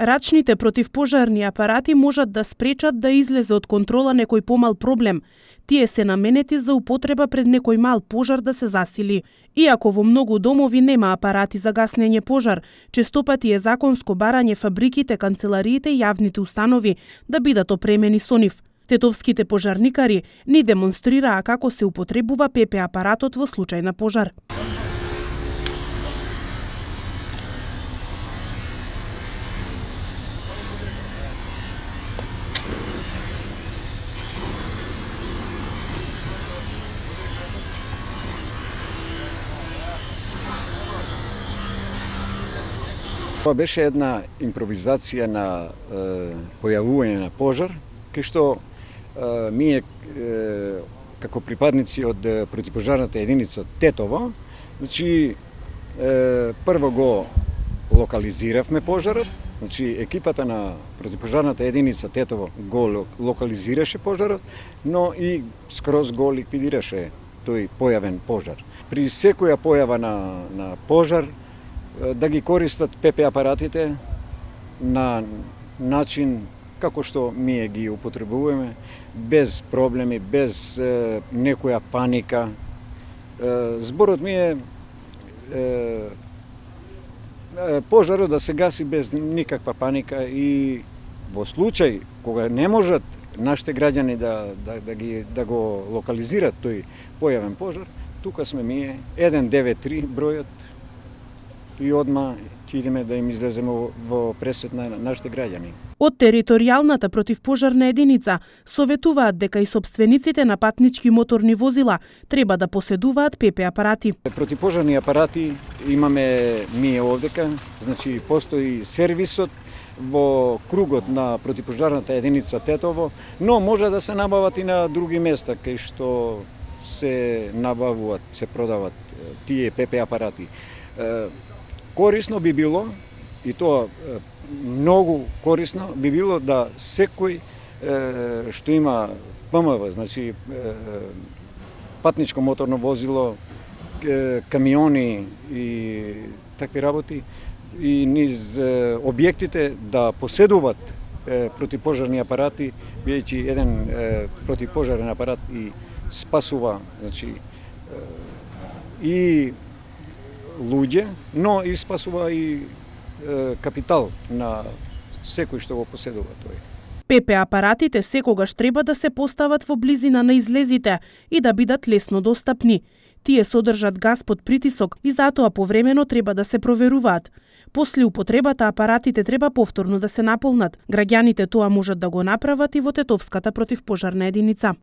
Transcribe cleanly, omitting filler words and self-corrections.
Рачните противпожарни апарати можат да спречат да излезе од контрола некој помал проблем. Тие се наменети за употреба пред некој мал пожар да се засили. Иако во многу домови нема апарати за гаснење пожар, честопати е законско барање фабриките, канцелариите и јавните установи да бидат опремени со нив. Тетовските пожарникари ни демонстрираа како се употребува ПП апаратот во случај на пожар. Тоа беше една импровизација на појавување на пожар, кај што ние како припадници од противпожарната единица Тетово, значи прво го локализиравме пожарот, значи екипата на противпожарната единица Тетово го локализираше пожарот, но и скроз го ликвидираше тој појавен пожар. При секоја појава на пожар да ги користат ПП апаратите на начин како што ние ги употребуваме, без проблеми, без некоја паника. Зборот ми е пожарот да се гаси без никаква паника и во случај кога не можат нашите граѓани да го локализират тој појавен пожар, тука сме ние 193 бројот и одма ќе идеме да им излеземе во пресвет на нашите граѓани. Од територијалната противпожарна единица советуваат дека и сопствениците на патнички моторни возила треба да поседуваат ПП апарати. Противпожарни апарати имаме ние овдека, значи постои сервисот во кругот на противпожарната единица Тетово, но може да се набават и на други места кај што се набавуваат, се продават тие ПП апарати. Корисно би било, и тоа многу корисно би било да секој што има ПМВ, значи патничко моторно возило, камиони и такви работи, и низ објектите да поседуваат противпожарни апарати, бидејќи еден противпожарен апарат и спасува, значи и луѓе, но и спасува и капитал на секој што го поседува тој. ПП апаратите секогаш треба да се постават во близина на излезите и да бидат лесно достапни. Тие содржат газ под притисок и затоа повремено треба да се проверуваат. После употребата апаратите треба повторно да се наполнат. Граѓаните тоа можат да го направат и во Тетовската противпожарна единица.